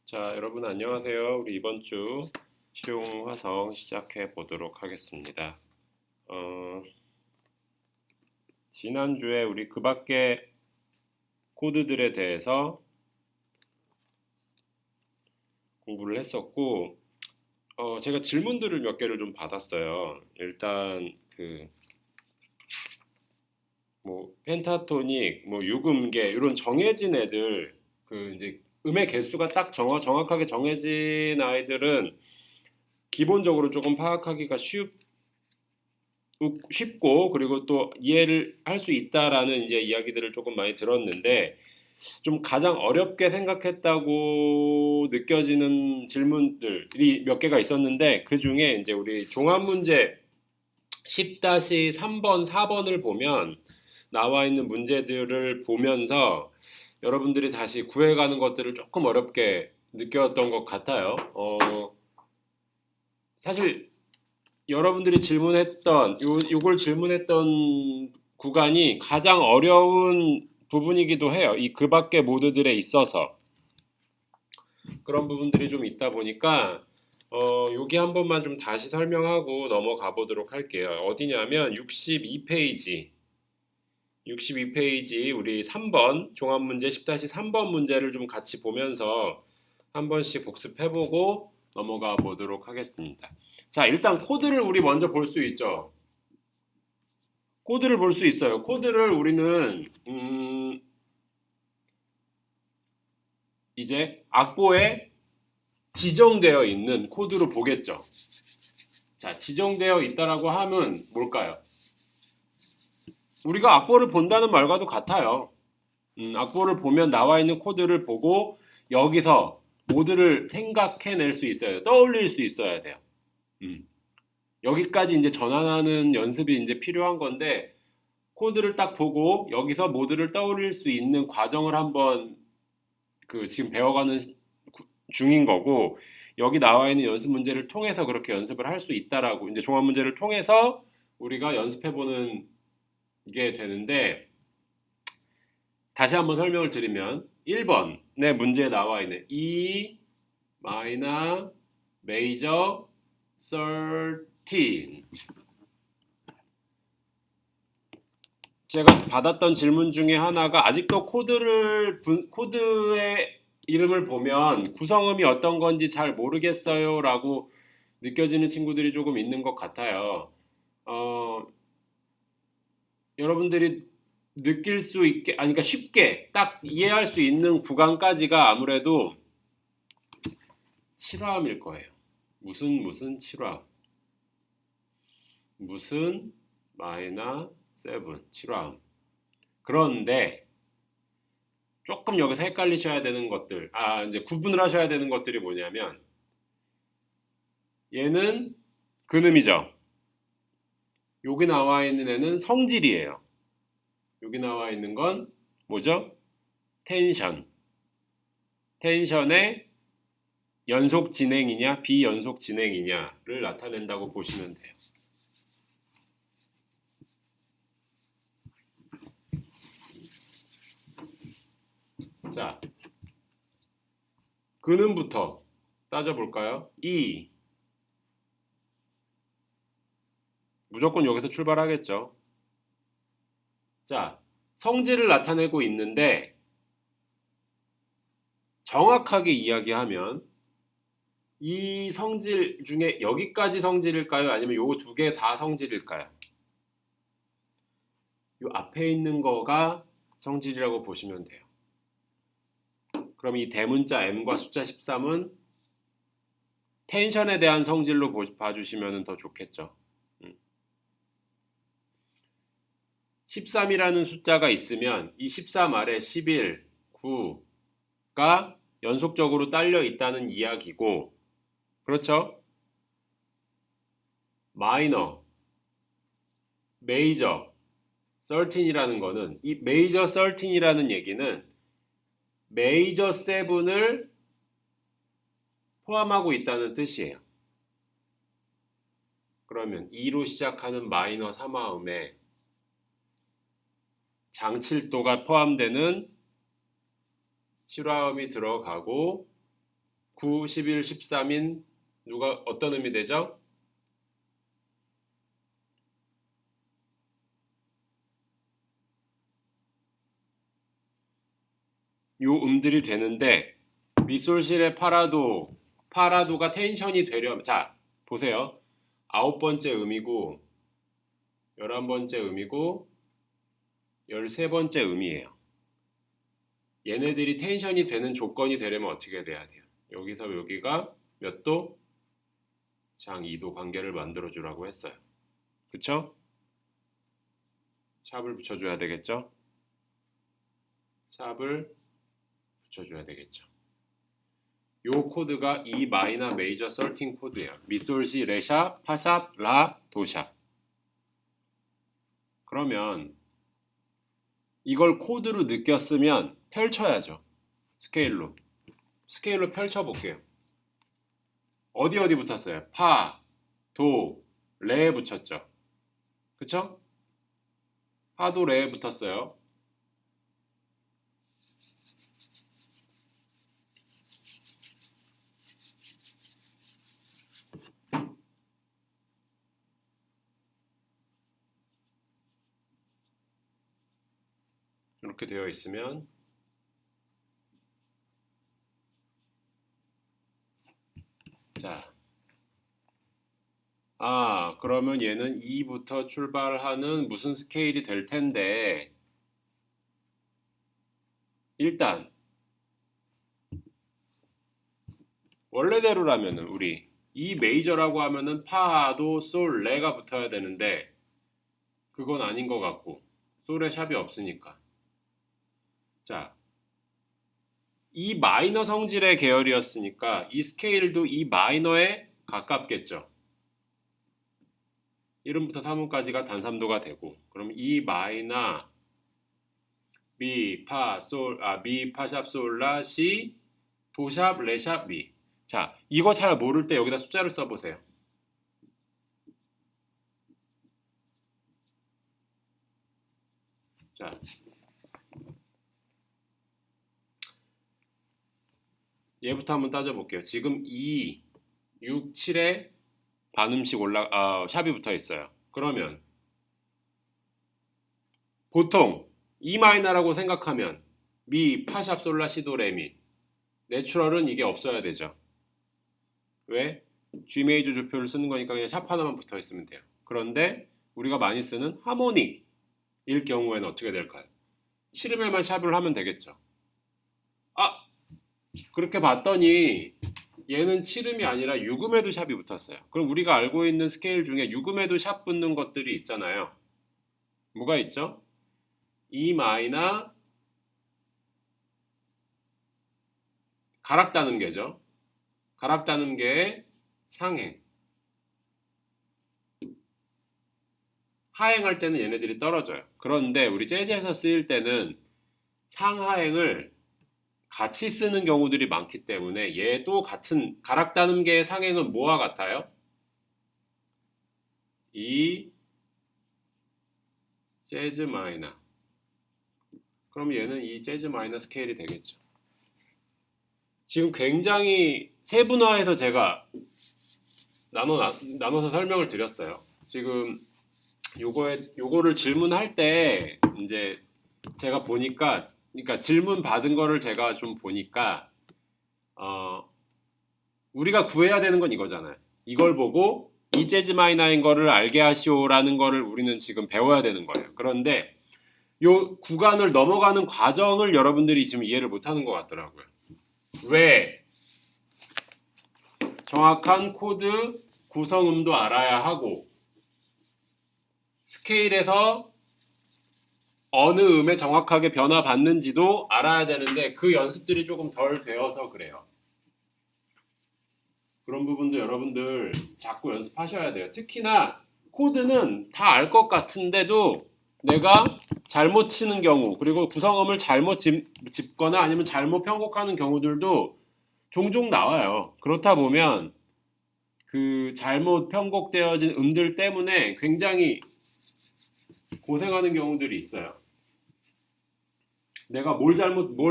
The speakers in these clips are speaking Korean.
자, 여러분 안녕하세요. 우리 이번 주 실용화성 시작해 보도록 하겠습니다. 지난주에 우리 그 밖에 코드들에 대해서 공부를 했었고, 제가 질문들을 몇 개를 좀 받았어요. 일단 펜타토닉, 유금계 이런 정해진 애들, 이제 음의 개수가 딱 정확하게 정해진 아이들은 기본적으로 조금 파악하기가 쉽고 그리고 또 이해를 할 수 있다라는 이제 이야기들을 조금 많이 들었는데 좀 가장 어렵게 생각했다고 느껴지는 질문들이 몇 개가 있었는데 그 중에 이제 우리 종합 문제 10-3번, 4번을 보면 나와 있는 문제들을 보면서 여러분들이 다시 구해가는 것들을 조금 어렵게 느꼈던 것 같아요. 사실 여러분들이 요걸 질문했던 구간이 가장 어려운 부분이기도 해요. 이 그 밖의 모드들에 있어서. 그런 부분들이 좀 있다 보니까, 여기 한 번만 좀 다시 설명하고 넘어가 보도록 할게요. 어디냐면 62페이지. 62페이지 우리 3번 종합문제 10-3번 문제를 좀 같이 보면서 한 번씩 복습해보고 넘어가 보도록 하겠습니다. 자, 일단 코드를 우리 먼저 볼 수 있죠. 코드를 볼 수 있어요. 코드를 우리는 이제 악보에 지정되어 있는 코드로 보겠죠. 자, 지정되어 있다라고 하면 뭘까요? 우리가 악보를 본다는 말과도 같아요. 악보를 보면 나와 있는 코드를 보고 여기서 모드를 생각해낼 수 있어요. 떠올릴 수 있어야 돼요. 여기까지 이제 전환하는 연습이 이제 필요한 건데 코드를 딱 보고 여기서 모드를 떠올릴 수 있는 과정을 한번 지금 배워가는 중인 거고 여기 나와 있는 연습 문제를 통해서 그렇게 연습을 할 수 있다라고 이제 종합 문제를 통해서 우리가 연습해보는 게 되는데 다시 한번 설명을 드리면 1번의 문제에 나와 있는 E 마이너 메이저 13 제가 받았던 질문 중에 하나가 아직도 코드의 이름을 보면 구성음이 어떤 건지 잘 모르겠어요 라고 느껴지는 친구들이 조금 있는 것 같아요. 여러분들이 느낄 수 있게, 아니, 그러니까 쉽게 딱 이해할 수 있는 구간까지가 아무래도 7화음일 거예요. 무슨 7화음. 무슨 마이너 7, 7화음. 그런데 조금 여기서 헷갈리셔야 되는 것들, 이제 구분을 하셔야 되는 것들이 뭐냐면, 얘는 근음이죠. 여기 나와 있는 애는 성질이에요. 여기 나와 있는 건 뭐죠? 텐션. 텐션의 연속 진행이냐, 비연속 진행이냐를 나타낸다고 보시면 돼요. 자, 근음부터 따져볼까요? E. 무조건 여기서 출발하겠죠. 자, 성질을 나타내고 있는데 정확하게 이야기하면 이 성질 중에 여기까지 성질일까요? 아니면 요 두 개 다 성질일까요? 요 앞에 있는 거가 성질이라고 보시면 돼요. 그럼 이 대문자 M과 숫자 13은 텐션에 대한 성질로 봐주시면 더 좋겠죠. 13이라는 숫자가 있으면 이 13 아래 11, 9가 연속적으로 딸려 있다는 이야기고, 그렇죠? 마이너, 메이저, 13이라는 거는 이 메이저 13이라는 얘기는 메이저 7을 포함하고 있다는 뜻이에요. 그러면 2로 시작하는 마이너 3화음에 장칠도가 포함되는 7화음이 들어가고 9, 11, 13인 누가 어떤 음이 되죠? 요 음들이 되는데 미솔실의 파라도가 텐션이 되려면 자 보세요. 9번째 음이고 11번째 음이고 13번째 음이에요. 얘네들이 텐션이 되는 조건이 되려면 어떻게 돼야 돼요? 여기서 여기가 몇 도? 장 2도 관계를 만들어 주라고 했어요. 그쵸? 샵을 붙여줘야 되겠죠? 샵을 붙여줘야 되겠죠. 요 코드가 E 마이너 메이저 13 코드예요. 미솔시 레샵 파샵 라 도샵. 그러면 이걸 코드로 느꼈으면 펼쳐야죠. 스케일로 펼쳐볼게요. 어디 붙었어요? 파, 도, 레에 붙였죠. 그쵸? 파, 도, 레에 붙었어요. 이렇게 되어 있으면 자, 그러면 얘는 2부터 출발하는 무슨 스케일이 될 텐데 일단 원래대로라면은 우리 E 메이저라고 하면은 파도 솔 레가 붙어야 되는데 그건 아닌 것 같고 솔에 샵이 없으니까 자 E 마이너 성질의 계열이었으니까 이 스케일도 E 마이너에 가깝겠죠. 1음부터 3음까지가 단삼도가 되고 그럼 E 마이너 미 파샵 솔 라 시 도샵 레샵 미. 자 이거 잘 모를 때 여기다 숫자를 써보세요. 자 얘부터 한번 따져볼게요. 지금 2, 6, 7에 반음씩 샵이 붙어 있어요. 그러면 보통 E 마이너라고 생각하면 미, 파샵, 솔라, 시도, 레미 내추럴은 이게 없어야 되죠. 왜? G 메이저 조표를 쓰는 거니까 그냥 샵 하나만 붙어 있으면 돼요. 그런데 우리가 많이 쓰는 하모닉일 경우에는 어떻게 될까요? 7음에만 샵을 하면 되겠죠. 아! 그렇게 봤더니 얘는 7음이 아니라 6음에도 샵이 붙었어요. 그럼 우리가 알고 있는 스케일 중에 6음에도 샵 붙는 것들이 있잖아요. 뭐가 있죠? E 마이너 가락다음계죠. 가락다음계의 상행. 하행할 때는 얘네들이 떨어져요. 그런데 우리 재즈에서 쓰일 때는 상하행을 같이 쓰는 경우들이 많기 때문에 얘도 같은 가락다음계의 상행은 뭐와 같아요? 이 재즈 마이너. 그럼 얘는 이 재즈 마이너 스케일이 되겠죠. 지금 굉장히 세분화해서 제가 나눠서 설명을 드렸어요. 지금 요거를 질문할 때 이제 제가 보니까 그러니까 질문 받은 거를 제가 좀 보니까 우리가 구해야 되는 건 이거잖아요. 이걸 보고 이 재즈 마이너인 거를 알게 하시오라는 거를 우리는 지금 배워야 되는 거예요. 그런데 요 구간을 넘어가는 과정을 여러분들이 지금 이해를 못하는 것 같더라고요. 왜? 정확한 코드 구성음도 알아야 하고 스케일에서 어느 음에 정확하게 변화받는지도 알아야 되는데 그 연습들이 조금 덜 되어서 그래요. 그런 부분도 여러분들 자꾸 연습하셔야 돼요. 특히나 코드는 다 알 것 같은데도 내가 잘못 치는 경우 그리고 구성음을 잘못 짚거나 아니면 잘못 편곡하는 경우들도 종종 나와요. 그렇다 보면 그 잘못 편곡되어진 음들 때문에 굉장히 고생하는 경우들이 있어요. 내가 뭘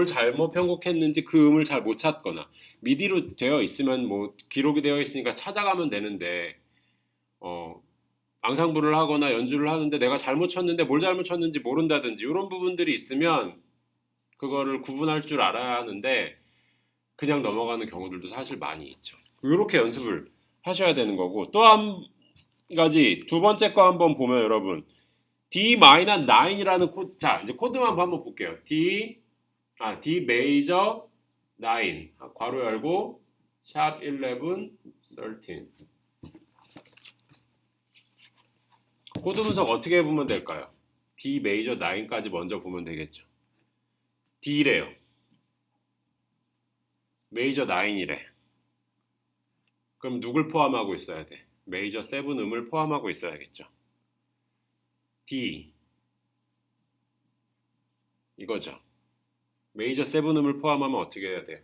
잘못 편곡했는지 그 음을 잘 못 찾거나 미디로 되어 있으면 뭐 기록이 되어 있으니까 찾아가면 되는데 어, 앙상블을 하거나 연주를 하는데 내가 잘못 쳤는데 뭘 잘못 쳤는지 모른다든지 이런 부분들이 있으면 그거를 구분할 줄 알아야 하는데 그냥 넘어가는 경우들도 사실 많이 있죠. 이렇게 연습을 하셔야 되는 거고 또 한 가지 두 번째 거 한번 보면 여러분 D-9이라는 코드 자 이제 코드만 한번 볼게요. D 메이저 9 괄호 열고 샵 11 13 코드 분석 어떻게 보면 될까요? D 메이저 9까지 먼저 보면 되겠죠. D래요. 메이저 9이래. 그럼 누굴 포함하고 있어야 돼? 메이저 7 음을 포함하고 있어야겠죠. D 이거죠. 메이저 7 음을 포함하면 어떻게 해야 돼요?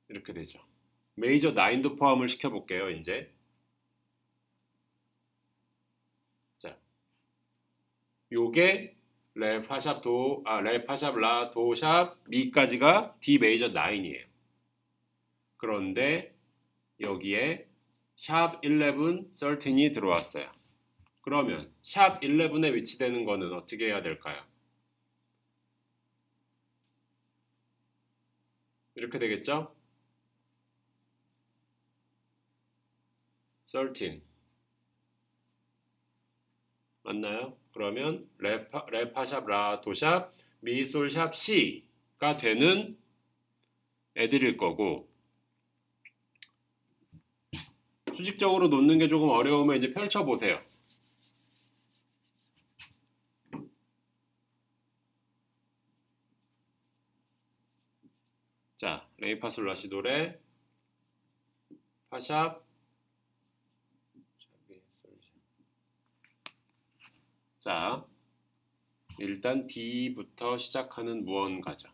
이렇게 되죠. 메이저 9도 포함을 시켜볼게요. 이제 자, 요게 레 파샵 레 파샵 라 도샵 미까지가 D 메이저 9이에요. 그런데 여기에 샵 11, 13이 들어왔어요. 그러면 샵 11에 위치되는 거는 어떻게 해야 될까요? 이렇게 되겠죠? 13 맞나요? 그러면 레파샵 라 도샵 미솔샵 C가 되는 애들일 거고 수직적으로 놓는 게 조금 어려우면 이제 펼쳐보세요. 자, 레이파솔라시도레 파샵 자, 일단 D부터 시작하는 무언가죠.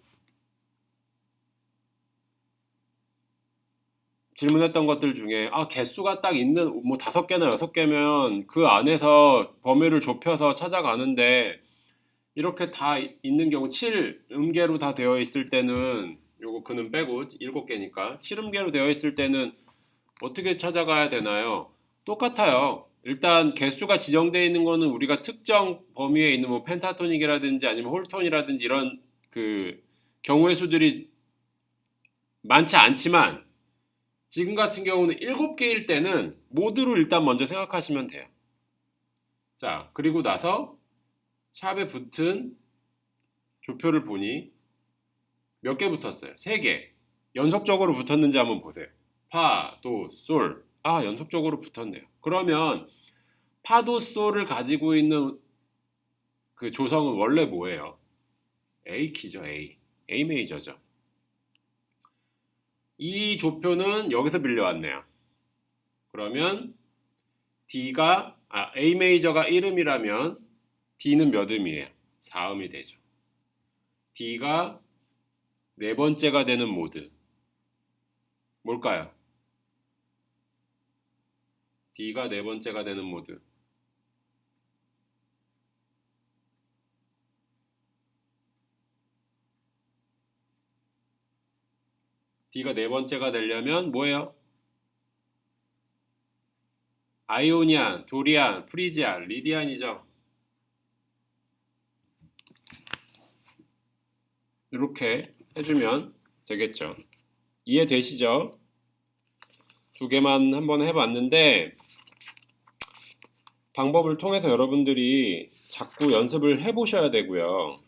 질문했던 것들 중에 개수가 딱 있는 뭐 5개나 6개면 그 안에서 범위를 좁혀서 찾아가는데 이렇게 다 있는 경우 7음계로 다 되어 있을 때는 요거 그는 빼고 7개니까 7음계로 되어 있을 때는 어떻게 찾아가야 되나요? 똑같아요. 일단 개수가 지정되어 있는 거는 우리가 특정 범위에 있는 뭐 펜타토닉이라든지 아니면 홀톤이라든지 이런 그 경우의 수들이 많지 않지만 지금 같은 경우는 7개일 때는 모드로 일단 먼저 생각하시면 돼요. 자, 그리고 나서 샵에 붙은 조표를 보니 몇 개 붙었어요? 3개. 연속적으로 붙었는지 한번 보세요. 파, 도, 솔. 연속적으로 붙었네요. 그러면 파도 솔을 가지고 있는 그 조성은 원래 뭐예요? A 키죠, A. A 메이저죠. 이 조표는 여기서 빌려왔네요. 그러면 A 메이저가 1음이라면 D는 몇 음이에요? 4음이 되죠. D가 네 번째가 되는 모드. 뭘까요? D가 네 번째가 되는 모드. D가 네 번째가 되려면 뭐예요? 아이오니안, 도리안, 프리지안, 리디안이죠. 이렇게 해주면 되겠죠. 이해되시죠? 2개만 한번 해봤는데 방법을 통해서 여러분들이 자꾸 연습을 해보셔야 되고요.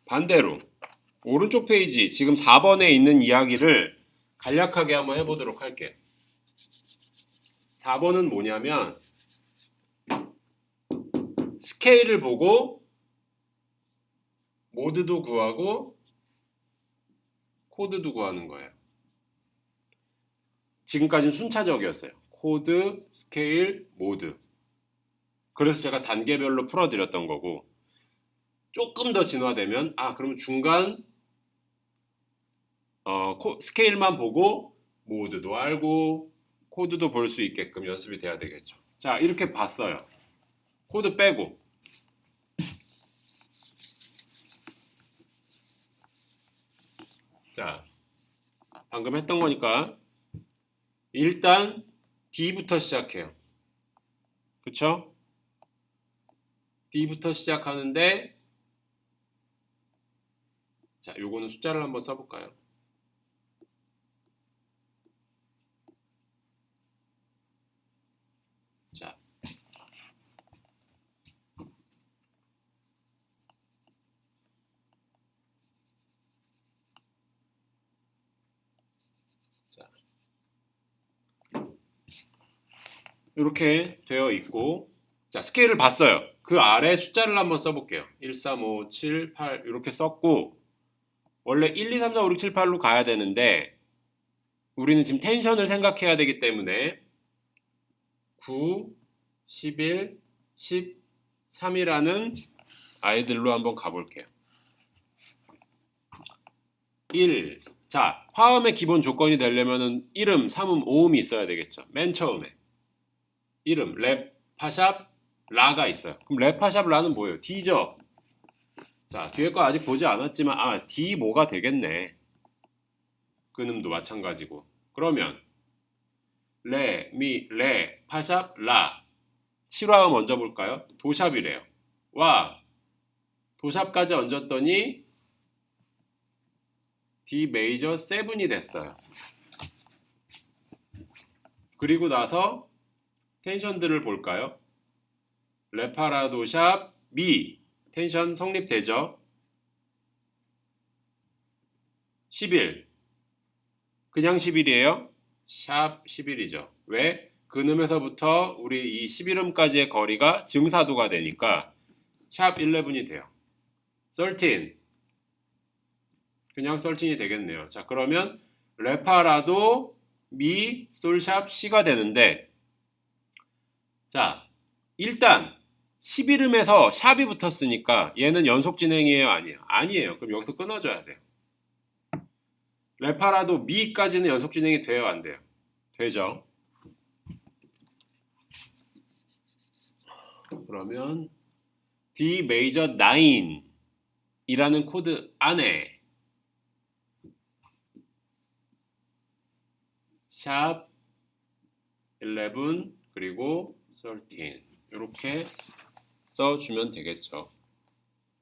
반대로 오른쪽 페이지 지금 4번에 있는 이야기를 간략하게 한번 해보도록 할게요. 4번은 뭐냐면 스케일을 보고 모드도 구하고 코드도 구하는 거예요. 지금까지는 순차적이었어요. 코드, 스케일, 모드. 그래서 제가 단계별로 풀어드렸던 거고 조금 더 진화되면 그러면 중간 스케일만 보고 모드도 알고 코드도 볼 수 있게끔 연습이 돼야 되겠죠. 자, 이렇게 봤어요. 코드 빼고. 자, 방금 했던 거니까 일단 D부터 시작해요. 그쵸? D부터 시작하는데, 자, 요거는 숫자를 한번 써볼까요? 자, 자, 이렇게 되어 있고, 자, 스케일을 봤어요. 그 아래 숫자를 한번 써볼게요. 1, 3, 5, 7, 8 이렇게 썼고, 원래 1, 2, 3, 4, 5, 6, 7, 8로 가야 되는데 우리는 지금 텐션을 생각해야 되기 때문에 9, 11, 13이라는 아이들로 한번 가볼게요. 1. 자, 화음의 기본 조건이 되려면 이름, 삼음, 오음이 있어야 되겠죠. 맨 처음에 이름, 랩, 파샵, 라가 있어요. 그럼 랩, 파샵, 라는 뭐예요? D죠. 자, 뒤에 거 아직 보지 않았지만 D 뭐가 되겠네. 근음도 마찬가지고. 그러면 레, 미, 레, 파샵, 라. 7화음 얹어 볼까요? 도샵이래요. 와, 도샵까지 얹었더니 D 메이저 7이 됐어요. 그리고 나서 텐션들을 볼까요? 레파라 도샵, 미. 텐션 성립되죠? 11. 그냥 11이에요? 샵 11이죠. 왜? 근음에서부터 우리 이 11음까지의 거리가 증사도가 되니까 샵 11이 돼요. 13. 그냥 13이 되겠네요. 자, 그러면 레파라도 미, 솔샵, 시가 되는데, 자, 일단 11음에서 샵이 붙었으니까 얘는 연속 진행이에요? 아니에요? 아니에요. 그럼 여기서 끊어줘야 돼요. 레파라도 미까지는 연속 진행이 돼요? 안 돼요? 되죠. 그러면 D 메이저 9 이라는 코드 안에 샵 11 그리고 13 이렇게 써주면 되겠죠.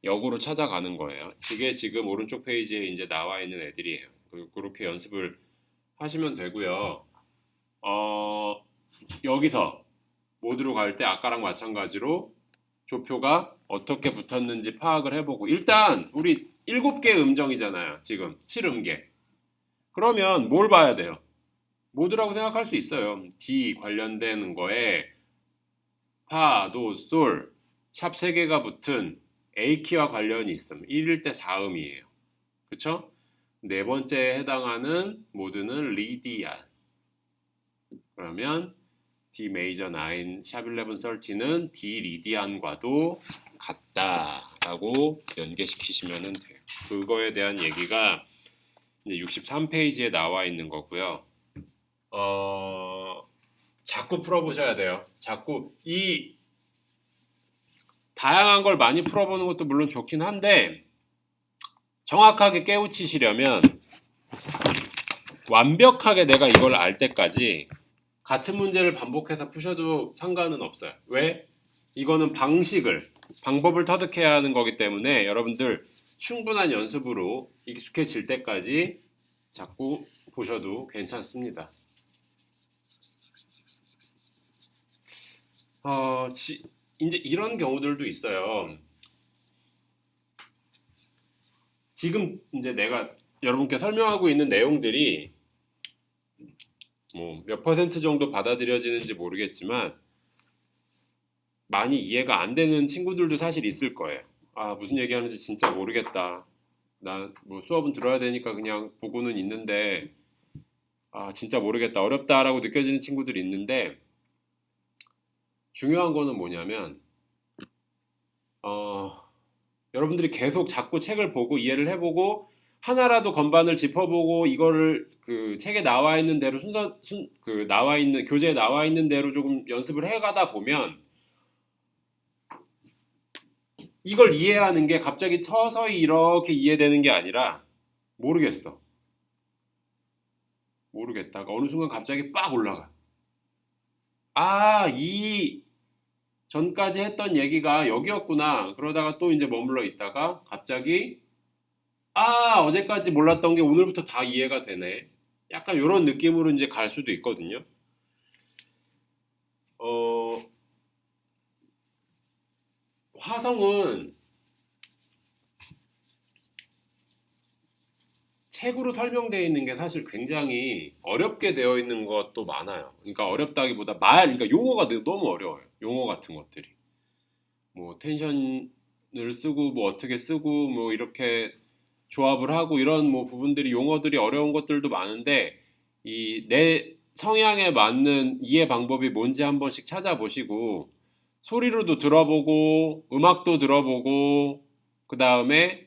역으로 찾아가는 거예요. 이게 지금 오른쪽 페이지에 이제 나와 있는 애들이에요. 그렇게 연습을 하시면 되고요. 여기서 모드로 갈 때 아까랑 마찬가지로 조표가 어떻게 붙었는지 파악을 해보고, 일단 우리 7개 음정이잖아요. 지금 7음계. 그러면 뭘 봐야 돼요? 모드라고 생각할 수 있어요. D 관련된 거에 파, 도, 솔, 샵 3개가 붙은 A키와 관련이 있음. 1일 때 4음이에요. 그쵸? 네 번째에 해당하는 모드는 리디안. 그러면 D 메이저 9, 샵 11, 13는 D 리디안과도 같다라고 연계시키시면 돼요. 그거에 대한 얘기가 이제 63페이지에 나와 있는 거고요. 자꾸 풀어보셔야 돼요. 자꾸 이 다양한 걸 많이 풀어보는 것도 물론 좋긴 한데 정확하게 깨우치시려면 완벽하게 내가 이걸 알 때까지 같은 문제를 반복해서 푸셔도 상관은 없어요. 왜? 이거는 방법을 터득해야 하는 거기 때문에 여러분들 충분한 연습으로 익숙해질 때까지 자꾸 보셔도 괜찮습니다. 이제 이런 경우들도 있어요. 지금 이제 내가 여러분께 설명하고 있는 내용들이 뭐 몇 퍼센트 정도 받아들여지는지 모르겠지만 많이 이해가 안 되는 친구들도 사실 있을 거예요. 무슨 얘기하는지 진짜 모르겠다. 나 뭐 수업은 들어야 되니까 그냥 보고는 있는데 진짜 모르겠다. 어렵다라고 느껴지는 친구들이 있는데 중요한 거는 뭐냐면 여러분들이 계속 자꾸 책을 보고 이해를 해보고 하나라도 건반을 짚어보고 이거를 그 책에 나와 있는 대로 나와 있는 교재에 나와 있는 대로 조금 연습을 해가다 보면 이걸 이해하는 게 갑자기 서서히 이렇게 이해되는 게 아니라 모르겠어. 모르겠다가 어느 순간 갑자기 빡 올라가. 아, 이 전까지 했던 얘기가 여기였구나. 그러다가 또 이제 머물러 있다가 갑자기 어제까지 몰랐던 게 오늘부터 다 이해가 되네. 약간 이런 느낌으로 이제 갈 수도 있거든요. 어, 화성은 책으로 설명되어 있는 게 사실 굉장히 어렵게 되어 있는 것도 많아요. 그러니까 어렵다기보다 그러니까 용어가 너무 어려워요. 용어 같은 것들이. 뭐 텐션을 쓰고 뭐 어떻게 쓰고 뭐 이렇게 조합을 하고 이런 뭐 부분들이 용어들이 어려운 것들도 많은데 이 내 성향에 맞는 이해 방법이 뭔지 한 번씩 찾아보시고 소리로도 들어보고 음악도 들어보고 그 다음에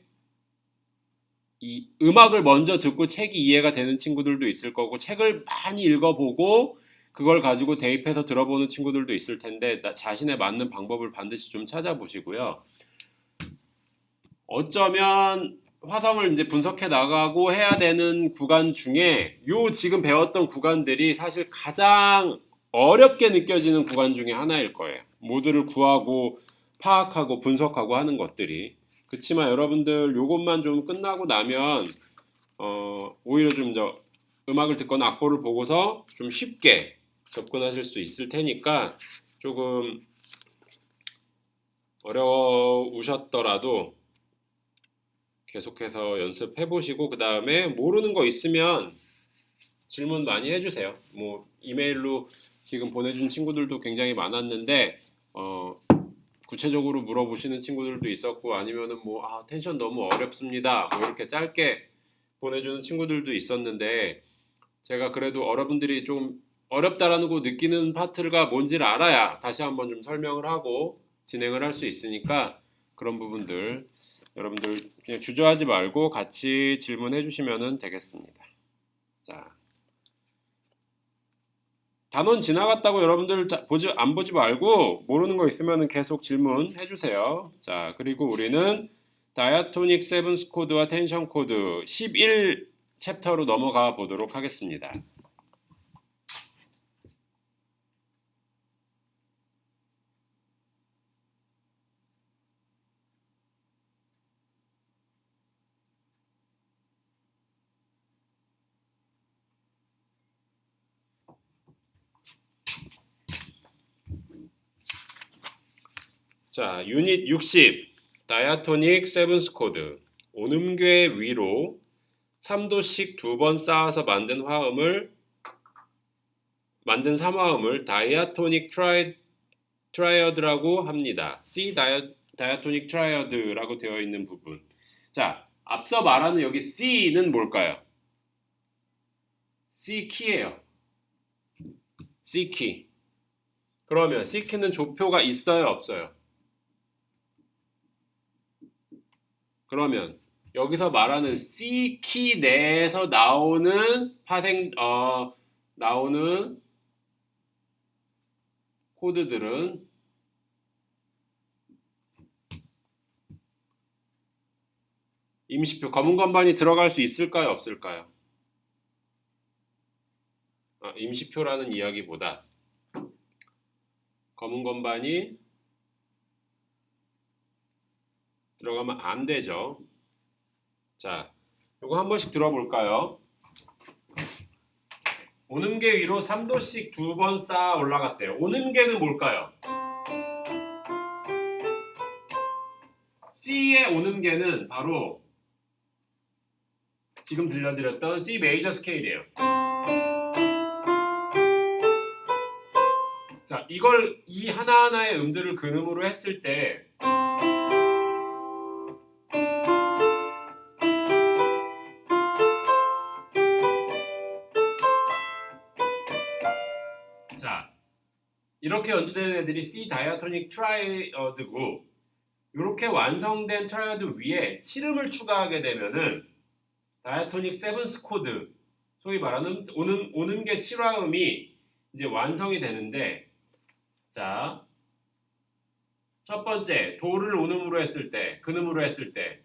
이 음악을 먼저 듣고 책이 이해가 되는 친구들도 있을 거고 책을 많이 읽어보고 그걸 가지고 대입해서 들어보는 친구들도 있을 텐데 자신에 맞는 방법을 반드시 좀 찾아보시고요. 어쩌면 화성을 이제 분석해 나가고 해야 되는 구간 중에 요 지금 배웠던 구간들이 사실 가장 어렵게 느껴지는 구간 중에 하나일 거예요. 모두를 구하고 파악하고 분석하고 하는 것들이. 그렇지만 여러분들 요것만 좀 끝나고 나면 오히려 좀 더 음악을 듣거나 악보를 보고서 좀 쉽게 접근하실 수 있을 테니까 조금 어려우셨더라도 계속해서 연습해 보시고 그 다음에 모르는 거 있으면 질문 많이 해주세요. 뭐 이메일로 지금 보내준 친구들도 굉장히 많았는데 구체적으로 물어보시는 친구들도 있었고 아니면은 뭐 텐션 너무 어렵습니다. 뭐 이렇게 짧게 보내주는 친구들도 있었는데 제가 그래도 여러분들이 좀 어렵다라는 거 느끼는 파트가 뭔지를 알아야 다시 한번 좀 설명을 하고 진행을 할 수 있으니까 그런 부분들 여러분들 그냥 주저하지 말고 같이 질문해 주시면 되겠습니다. 자, 단원 지나갔다고 여러분들 안 보지 말고 모르는 거 있으면 계속 질문해 주세요. 자, 그리고 우리는 다이아토닉 세븐스 코드와 텐션 코드 11 챕터로 넘어가 보도록 하겠습니다. 자, 유닛 60 다이아토닉 세븐스 코드 온음괴 위로 3도씩 두 번 쌓아서 만든 3화음을 다이아토닉 트라이어드라고 합니다. C 다이아토닉 트라이어드라고 되어 있는 부분. 자, 앞서 말하는 여기 C는 뭘까요? C 키예요. C 키. 그러면 C 키는 조표가 있어요, 없어요? 그러면 여기서 말하는 C 키 내에서 나오는 코드들은 임시표 검은 건반이 들어갈 수 있을까요, 없을까요? 임시표라는 이야기보다 검은 건반이 들어가면 안 되죠. 자, 이거 한 번씩 들어볼까요? 온음계 위로 3도씩 두 번 쌓아 올라갔대요. 온음계는 뭘까요? C의 온음계는 바로 지금 들려드렸던 C 메이저 스케일이에요. 자, 이걸 이 하나하나의 음들을 근음으로 했을 때 자, 이렇게 연주되는 애들이 C 다이아토닉 트라이어드고 이렇게 완성된 트라이어드 위에 7음을 추가하게 되면은 다이아토닉 세븐스 코드, 소위 말하는 오는 게 7화음이 이제 완성이 되는데, 자, 첫 번째 도를 오음으로 했을 때, 근음으로 했을 때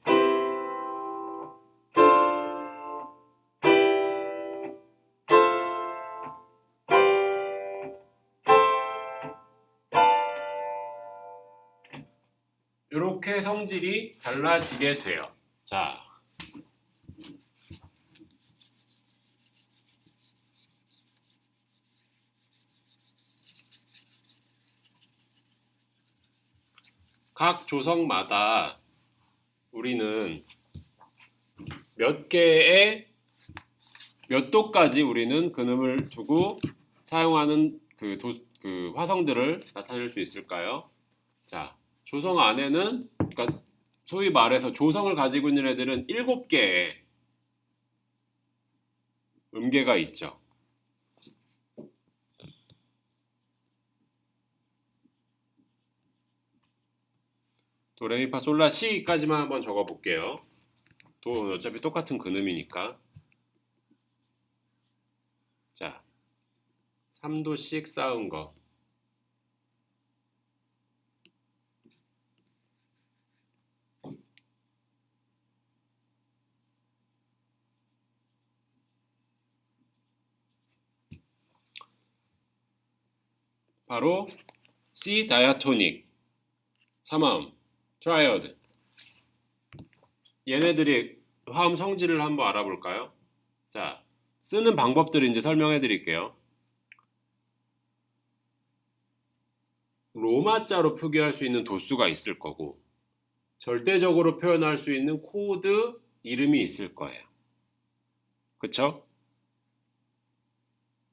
이렇게 성질이 달라지게 돼요. 자, 각 조성마다 우리는 몇 개의 몇 도까지 우리는 근음을 두고 사용하는 그 화성들을 나타낼 수 있을까요? 자, 조성 안에는, 그러니까 소위 말해서 조성을 가지고 있는 애들은 7개의 음계가 있죠. 도레미파솔라 시까지만 한번 적어볼게요. 도는 어차피 똑같은 근음이니까. 자, 3도씩 쌓은 거. 바로 C 다이아토닉 3화음 트라이어드. 얘네들이 화음 성질을 한번 알아볼까요? 자, 쓰는 방법들을 이제 설명해 드릴게요. 로마자로 표기할 수 있는 도수가 있을 거고, 절대적으로 표현할 수 있는 코드 이름이 있을 거예요. 그쵸?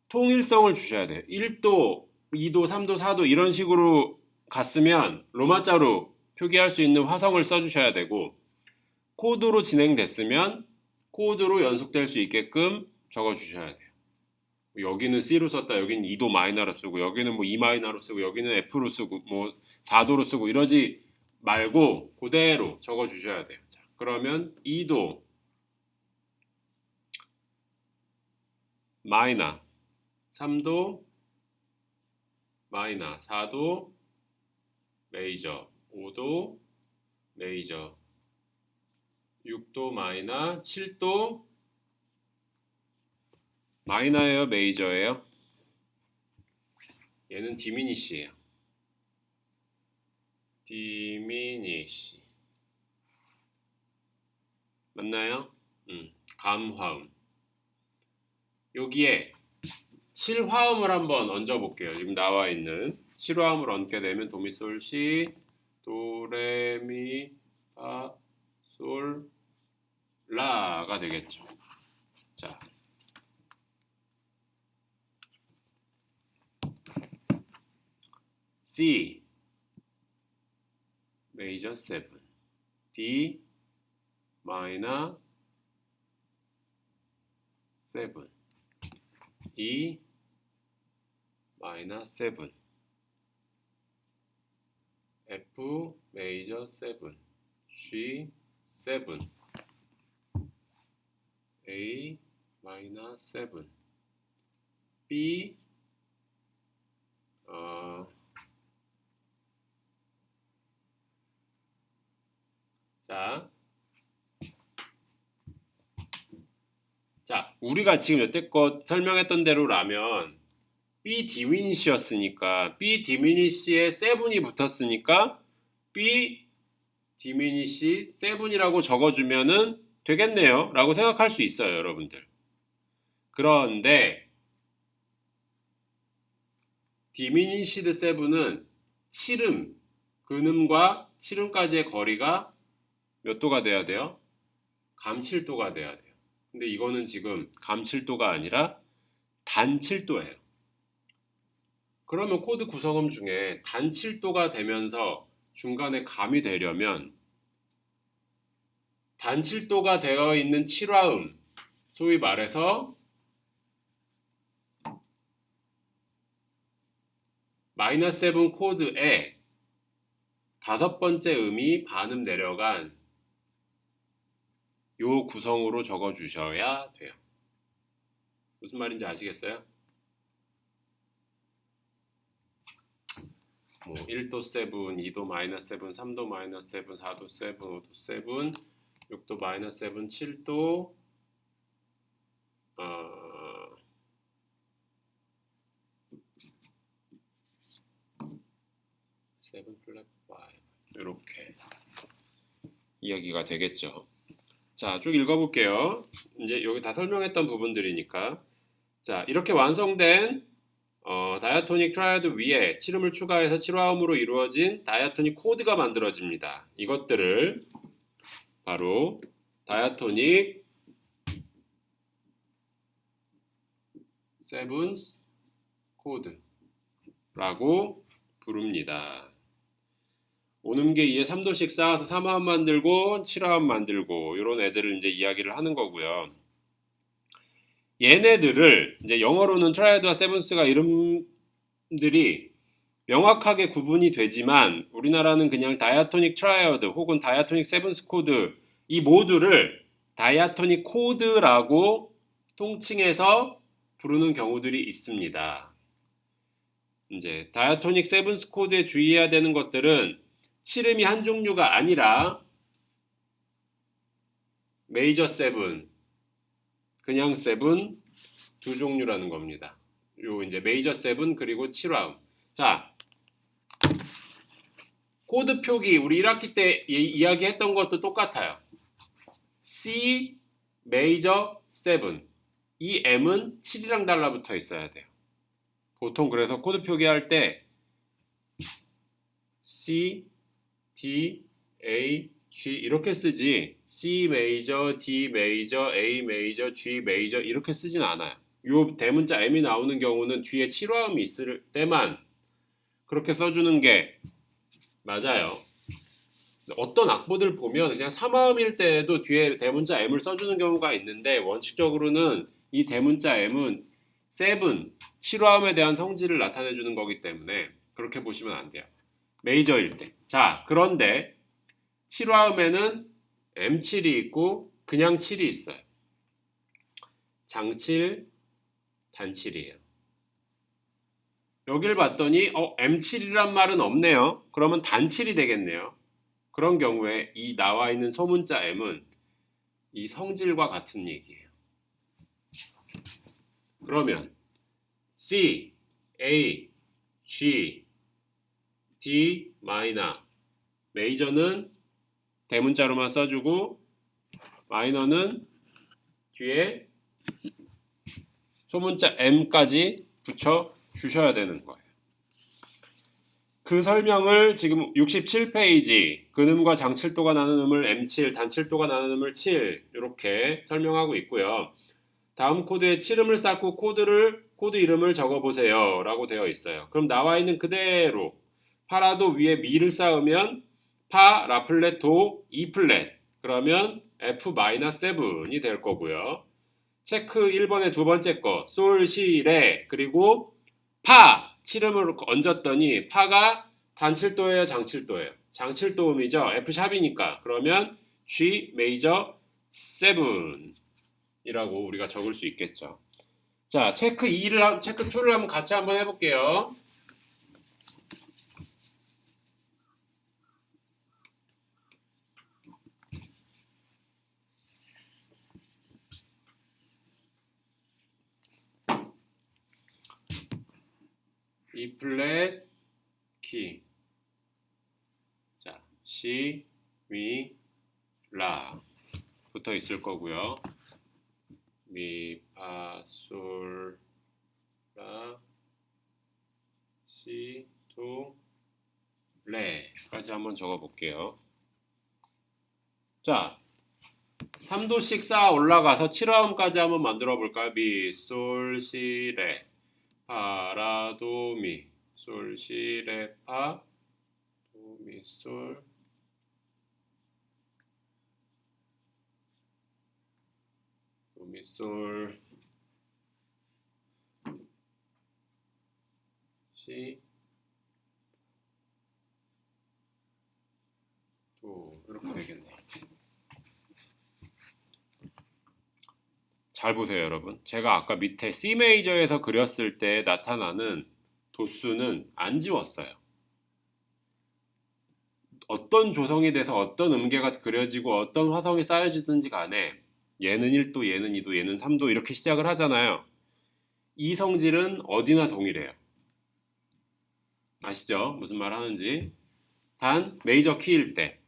통일성을 주셔야 돼요. 1도, 2도, 3도, 4도 이런 식으로 갔으면 로마자로 표기할 수 있는 화성을 써주셔야 되고, 코드로 진행됐으면 코드로 연속될 수 있게끔 적어주셔야 돼요. 여기는 C로 썼다, 여기는 2도 마이너로 쓰고, 여기는 뭐 E 마이너로 쓰고, 여기는 F로 쓰고, 뭐 4도로 쓰고 이러지 말고 그대로 적어주셔야 돼요. 자, 그러면 2도 마이너, 3도 마이너, 4도 메이저, 5도 메이저, 6도 마이너, 7도 마이너예요, 메이저예요? 얘는 디미니시예요. 디미니시. 맞나요? 감화음. 여기에 7화음을 한번 얹어 볼게요. 지금 나와 있는 7화음을 얹게 되면 도미솔시, 도레미, 파, 솔, 라가 되겠죠. 자, C 메이저 7, D 마이너 7, E 마이너 7, F 메이저 7, G 7, A 마이너 7, B 자, 우리가 지금 여태껏 설명했던 대로라면 B 디미니시였으니까 B 디미니시에 7이 붙었으니까 B 디미니시 7이라고 적어주면은 되겠네요 라고 생각할 수 있어요, 여러분들. 그런데 디미니시드 7은 7음, 근음과 7음까지의 거리가 몇 도가 돼야 돼요? 감 7도가 돼야 돼요. 근데 이거는 지금 감 7도가 아니라 단 7도예요. 그러면 코드 구성음 중에 단 7도가 되면서 중간에 감이 되려면 단 7도가 되어 있는 7화음, 소위 말해서 마이너스 7 코드에 5번째 음이 반음 내려간 요 구성으로 적어 주셔야 돼요. 무슨 말인지 아시겠어요? 뭐 1도 7, 2도 마이너스 7, 3도 마이너스 7, 4도 7, 5도 7, 6도 마이너스 7, 7도 7 플랫 5 이렇게 이야기가 되겠죠. 자, 쭉 읽어볼게요. 이제 여기 다 설명했던 부분들이니까. 자, 이렇게 완성된 다이아토닉 트라이아드 위에 칠음을 추가해서 칠화음으로 이루어진 다이아토닉 코드가 만들어집니다. 이것들을 바로 다이아토닉 세븐스 코드라고 부릅니다. 오음계 2에 3도씩 쌓아서 3화음 만들고 7화음 만들고 이런 애들을 이제 이야기를 하는 거고요. 얘네들을 이제 영어로는 트라이아드와 세븐스가 이름들이 명확하게 구분이 되지만 우리나라는 그냥 다이아토닉 트라이아드 혹은 다이아토닉 세븐스 코드 이 모두를 다이아토닉 코드라고 통칭해서 부르는 경우들이 있습니다. 이제 다이아토닉 세븐스 코드에 주의해야 되는 것들은 칠음이 한 종류가 아니라 메이저 7, 그냥 7 두 종류라는 겁니다. 요 이제 메이저 7 그리고 7화음. 자, 코드 표기 우리 1학기 때 이야기했던 것도 똑같아요. C 메이저 7. 이 M은 7이랑 달라붙어 있어야 돼요. 보통 그래서 코드 표기할 때 C, D, A, G 이렇게 쓰지 C 메이저, D 메이저, A 메이저, G 메이저 이렇게 쓰진 않아요. 요 대문자 M이 나오는 경우는 뒤에 7화음이 있을 때만 그렇게 써주는 게 맞아요. 어떤 악보들 보면 그냥 3화음일 때에도 뒤에 대문자 M을 써주는 경우가 있는데 원칙적으로는 이 대문자 M은 7, 7화음에 대한 성질을 나타내주는 거기 때문에 그렇게 보시면 안 돼요. 메이저일 때. 자, 그런데 7화음에는 M7이 있고 그냥 7이 있어요. 장칠, 단칠이에요. 여길 봤더니 M7이란 말은 없네요. 그러면 단칠이 되겠네요. 그런 경우에 이 나와 있는 소문자 M은 이 성질과 같은 얘기예요. 그러면 C, A, G, D, 마이너 메이저는 대문자로만 써주고 마이너는 뒤에 소문자 M까지 붙여 주셔야 되는 거예요. 그 설명을 지금 67페이지 근음과 장칠도가 나는 음을 M7, 단칠도가 나는 음을 7 이렇게 설명하고 있고요. 다음 코드에 칠음을 쌓고 코드 이름을 적어보세요 라고 되어 있어요. 그럼 나와 있는 그대로 파라도 위에 미를 쌓으면 파, 라플렛, 도, E플렛 그러면 F-7이 될 거고요. 체크 1번의 두 번째 거 솔, 시, 레 그리고 파 칠음을 얹었더니 파가 단칠도예요 장칠도예요? 장칠도음이죠. F샵이니까 그러면 G 메이저 7 이라고 우리가 적을 수 있겠죠. 자, 체크 2를 한번 같이 한번 해볼게요. E 플랫 키. 자, C, 미, 라 붙어 있을 거고요. 미, 파, 솔, 라, 시, 도, 레까지 한번 적어볼게요. 자, 3도씩 쌓아 올라가서 7화음까지 한번 만들어 볼까요? 미, 솔, 시, 레, 파, 라, 도, 미, 솔, 시, 레, 파, 도, 미, 솔, 도, 미, 솔, 시, 도 이렇게 되겠네요. 잘 보세요, 여러분. 제가 아까 밑에 C 메이저에서 그렸을 때 나타나는 도수는 안 지웠어요. 어떤 조성이 돼서 어떤 음계가 그려지고 어떤 화성이 쌓여지든지 간에 얘는 1도, 얘는 2도, 얘는 3도 이렇게 시작을 하잖아요. 이 성질은 어디나 동일해요. 아시죠? 무슨 말 하는지. 단 메이저 키일 때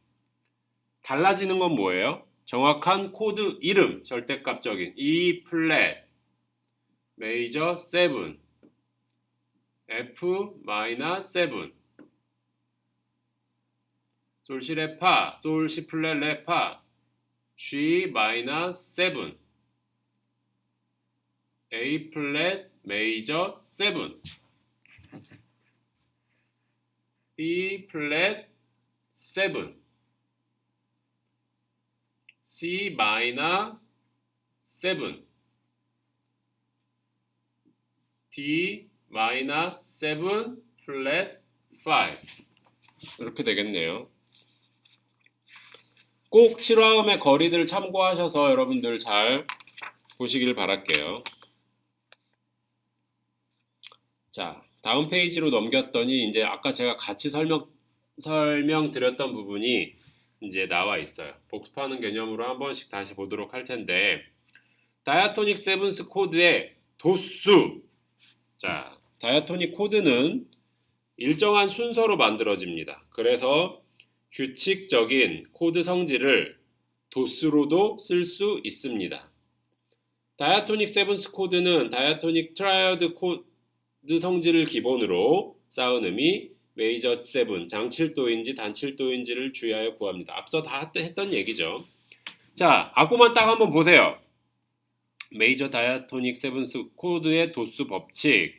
달라지는 건 뭐예요? 정확한 코드 이름, 절대값적인 E 플랫, 메이저 7, F 마이너 7, 솔시 레파, 솔시 플랫 레파, G 마이너 7, A 플랫 메이저 7, B 플랫 7, C 마이너 7, D 마이너 7 플랫 5 이렇게 되겠네요. 꼭 7화음의 거리들을 참고하셔서 여러분들 잘 보시길 바랄게요. 자, 다음 페이지로 넘겼더니 이제 아까 제가 같이 설명드렸던 부분이 이제 나와 있어요. 복습하는 개념으로 한 번씩 다시 보도록 할 텐데, 다이아토닉 세븐스 코드의 도수. 자, 다이아토닉 코드는 일정한 순서로 만들어집니다. 그래서 규칙적인 코드 성질을 도수로도 쓸 수 있습니다. 다이아토닉 세븐스 코드는 다이아토닉 트라이어드 코드 성질을 기본으로 쌓은 음이 메이저 7, 장칠도인지 단칠도인지를 주의하여 구합니다. 앞서 다 했던 얘기죠. 자, 악보만 딱 한번 보세요. 메이저 다이아토닉 세븐스 코드의 도수 법칙.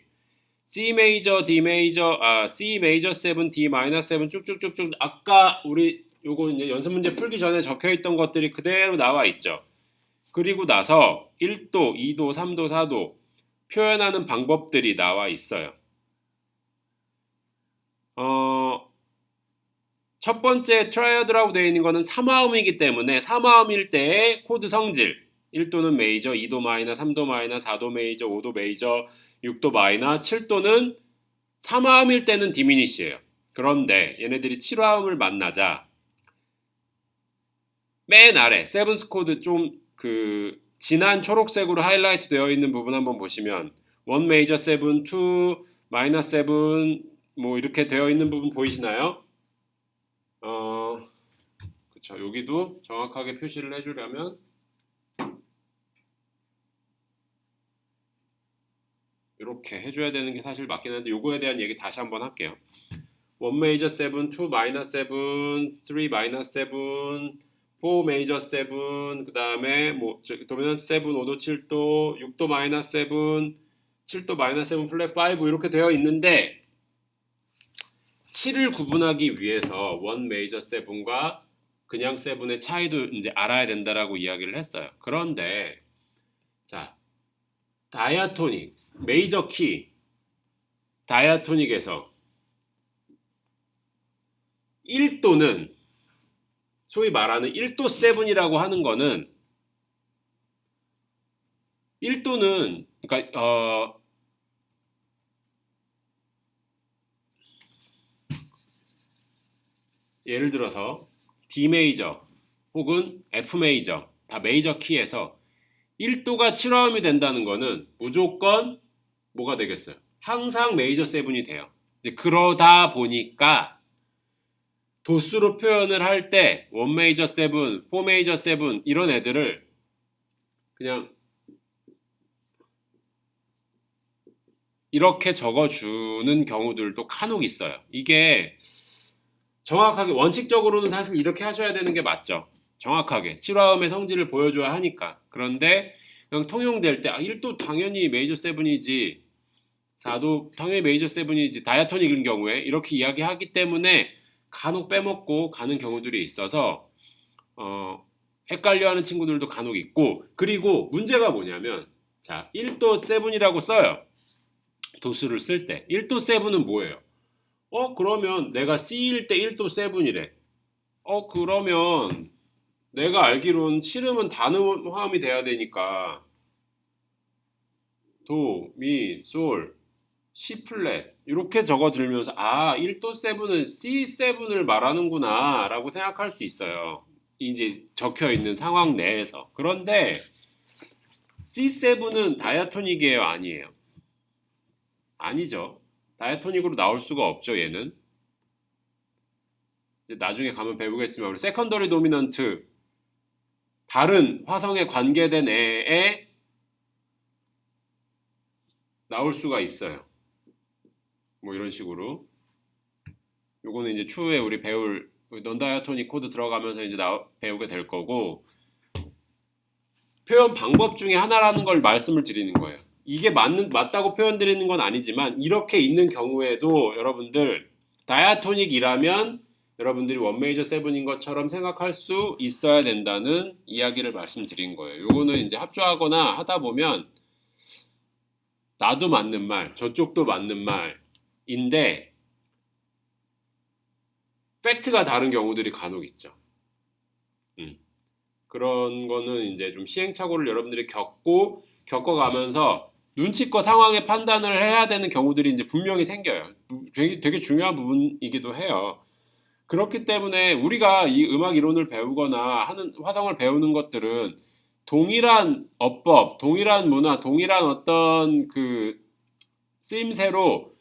C 메이저, D 메이저, C 메이저 7, D 마이너 7 쭉쭉쭉쭉 아까 우리 요거 이제 연습 문제 풀기 전에 적혀 있던 것들이 그대로 나와 있죠. 그리고 나서 1도, 2도, 3도, 4도 표현하는 방법들이 나와 있어요. 첫 번째 트라이어드라고 되어 있는 거는 3화음이기 때문에 3화음일 때의 코드 성질 1도는 메이저, 2도 마이너, 3도 마이너, 4도 메이저, 5도 메이저, 6도 마이너, 7도는 3화음일 때는 디미니시예요. 그런데 얘네들이 7화음을 만나자 맨 아래 세븐스 코드 좀 진한 초록색으로 하이라이트 되어 있는 부분 한번 보시면 1 메이저 7, 2 마이너 7 뭐 이렇게 되어 있는 부분 보이시나요? 그쵸. 여기도 정확하게 표시를 해주려면 이렇게 해줘야 되는 게 사실 맞긴 한데 요거에 대한 얘기 다시 한번 할게요. 1 메이저 7, 2 마이너 7, 3 마이너 7, 4 메이저 7, 그 다음에 뭐 도미넌트 7, 5도 7도, 6도 마이너 7, 7도 마이너 7 플랫 5 이렇게 되어 있는데 7을 구분하기 위해서 1 메이저 7과 그냥 7의 차이도 이제 알아야 된다라고 이야기를 했어요. 그런데 자, 다이아토닉, 메이저 키, 다이아토닉에서 1도는 소위 말하는 1도 7이라고 하는 거는 1도는 그러니까 예를 들어서 D 메이저 혹은 F 메이저 다 메이저 키에서 1도가 7화음이 된다는 거는 무조건 뭐가 되겠어요? 항상 메이저 7이 돼요. 이제 그러다 보니까 도수로 표현을 할 때 1 메이저 7, 4 메이저 7 이런 애들을 그냥 이렇게 적어주는 경우들도 간혹 있어요. 이게 정확하게 원칙적으로는 사실 이렇게 하셔야 되는 게 맞죠. 정확하게 7화음의 성질을 보여줘야 하니까. 그런데 그냥 통용될 때 1도 당연히 메이저 7이지 4도 당연히 메이저 7이지 다이아토닉인 경우에 이렇게 이야기하기 때문에 간혹 빼먹고 가는 경우들이 있어서 헷갈려하는 친구들도 간혹 있고 그리고 문제가 뭐냐면 자 1도 7이라고 써요. 도수를 쓸 때 1도 7은 뭐예요? 그러면 내가 C일 때 1도 7이래. 그러면 내가 알기로는 7음은 단음화음이 돼야 되니까 도, 미, 솔, C 플랫 이렇게 적어들면서 1도 7은 C7을 말하는구나 라고 생각할 수 있어요. 이제 적혀 있는 상황 내에서. 그런데 C7은 다이아토닉이에요, 아니에요? 아니죠. 다이아토닉으로 나올 수가 없죠, 얘는. 이제 나중에 가면 배우겠지만 우리 세컨더리 도미넌트 다른 화성에 관계된 애에 나올 수가 있어요. 뭐 이런 식으로. 요거는 이제 추후에 우리 배울 넌다이아토닉 코드 들어가면서 이제 배우게 될 거고, 표현 방법 중에 하나라는 걸 말씀을 드리는 거예요. 이게 맞다고 표현 드리는 건 아니지만 이렇게 있는 경우에도 여러분들 다이아토닉이라면 여러분들이 원 메이저 세븐인 것처럼 생각할 수 있어야 된다는 이야기를 말씀드린 거예요. 요거는 이제 합주하거나 하다 보면 나도 맞는 말, 저쪽도 맞는 말인데 팩트가 다른 경우들이 간혹 있죠. 그런 거는 이제 좀 시행착오를 여러분들이 겪어가면서 눈치껏 상황의 판단을 해야 되는 경우들이 이제 분명히 생겨요. 되게 중요한 부분이기도 해요. 그렇기 때문에 우리가 이 음악 이론을 배우거나 하는 화성을 배우는 것들은 동일한 어법, 동일한 문화, 동일한 어떤 그 쓰임새로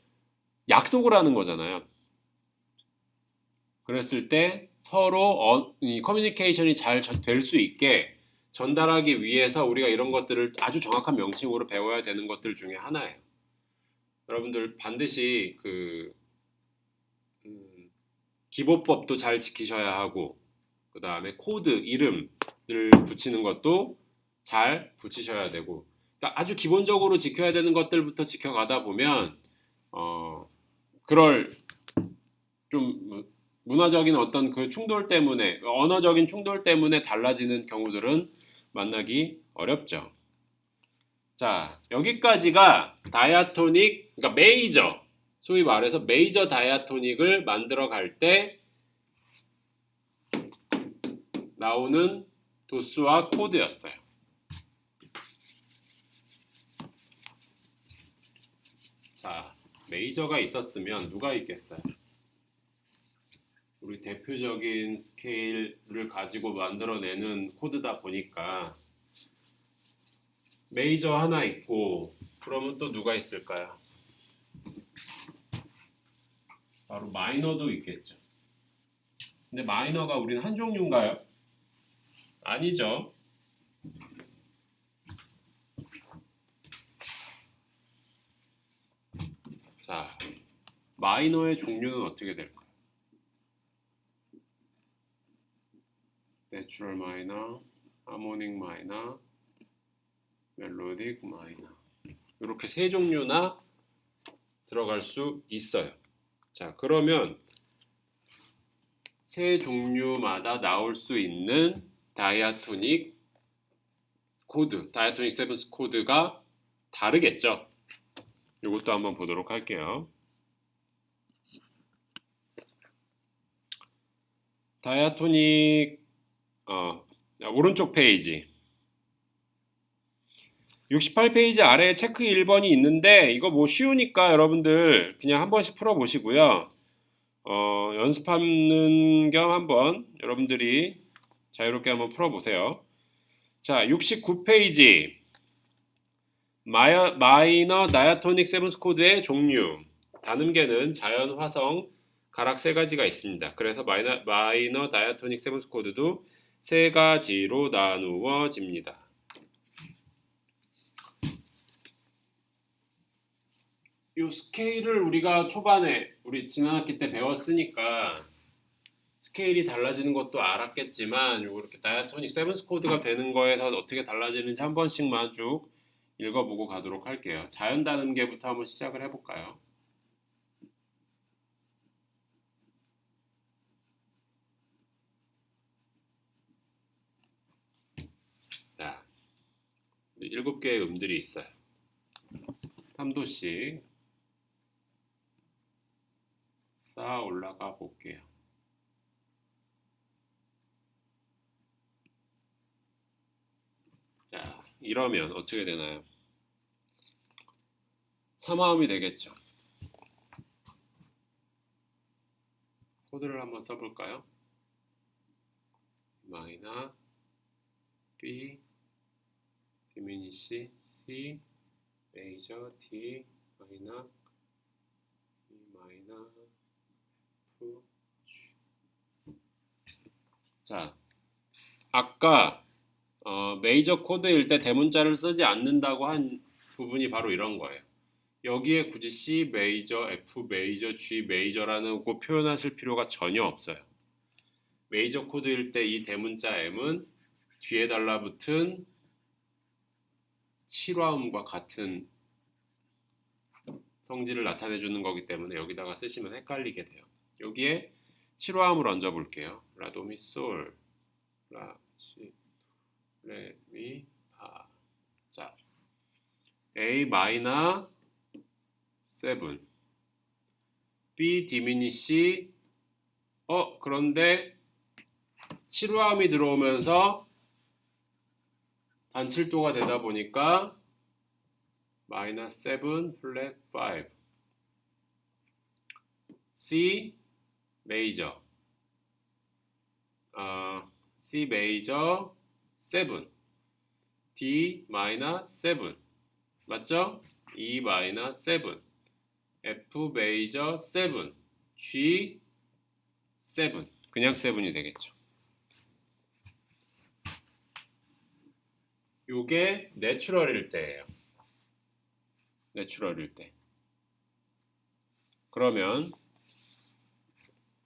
약속을 하는 거잖아요. 그랬을 때 서로 이 커뮤니케이션이 잘 될 수 있게 전달하기 위해서 우리가 이런 것들을 아주 정확한 명칭으로 배워야 되는 것들 중에 하나예요. 여러분들 반드시 기보법도 잘 지키셔야 하고, 그 다음에 코드 이름을 붙이는 것도 잘 붙이셔야 되고, 그러니까 아주 기본적으로 지켜야 되는 것들부터 지켜가다 보면 그럴 좀 문화적인 어떤 그 충돌 때문에, 언어적인 충돌 때문에 달라지는 경우들은 만나기 어렵죠. 자, 여기까지가 다이아토닉, 그러니까 메이저, 소위 말해서 메이저 다이아토닉을 만들어 갈 때 나오는 도수와 코드였어요. 자, 메이저가 있었으면 누가 있겠어요? 우리 대표적인 스케일을 가지고 만들어내는 코드다 보니까 메이저 하나 있고, 그러면 또 누가 있을까요? 바로 마이너도 있겠죠. 근데 마이너가 우리는 한 종류인가요? 아니죠. 자, 마이너의 종류는 어떻게 될까요? 내추럴 마이너, 하모닉 마이너, 멜로딕 마이너. 이렇게 세 종류나 들어갈 수 있어요. 자, 그러면 세 종류마다 나올 수 있는 다이아토닉 코드, 다이아토닉 세븐스 코드가 다르겠죠. 이것도 한번 보도록 할게요. 다이아토닉 오른쪽 페이지 68페이지 아래에 체크 1번이 있는데 이거 뭐 쉬우니까 여러분들 그냥 한 번씩 풀어보시고요. 연습하는 겸 한번 여러분들이 자유롭게 한번 풀어보세요. 자, 69페이지 마이너 다이아토닉 세븐스 코드의 종류. 단음계는 자연, 화성, 가락 세 가지가 있습니다. 그래서 마이너 다이아토닉 세븐스 코드도 세 가지로 나누어집니다. 이 스케일을 우리가 초반에 우리 지난 학기 때 배웠으니까 스케일이 달라지는 것도 알았겠지만 이렇게 다이아토닉 세븐스 코드가 되는 거에서 어떻게 달라지는지 한 번씩만 쭉 읽어보고 가도록 할게요. 자연 단음계부터 한번 시작을 해볼까요? 자, 7개의 음들이 있어요. 3도씩 쌓아 올라가 볼게요. 자, 이러면 어떻게 되나요? 3화음이 되겠죠. 코드를 한번 써볼까요? 마이너 B 디미니시 C 메이저 D 마이너 E 마이너 F G. 자, 아까 메이저 코드일 때 대문자를 쓰지 않는다고 한 부분이 바로 이런 거예요. 여기에 굳이 C 메이저, F 메이저, G 메이저라는 거 표현하실 필요가 전혀 없어요. 메이저 코드일 때 이 대문자 M은 뒤에 달라붙은 7화음과 같은 성질을 나타내 주는 거기 때문에 여기다가 쓰시면 헷갈리게 돼요. 여기에 7화음을 얹어 볼게요. 라도미 솔, 라, 시, 레, 미, 파. 자, A 마이너 7, B 디미니시. 그런데 7화음이 들어오면서 단칠도가 되다 보니까 마이너 7 플랫 5. C 메이저, C 메이저 7, D 마이너 7, 맞죠? E 마이너 7, F 메이저 7, G 7. 그냥 7이 되겠죠. 요게 내추럴일 때예요. 내추럴일 때. 그러면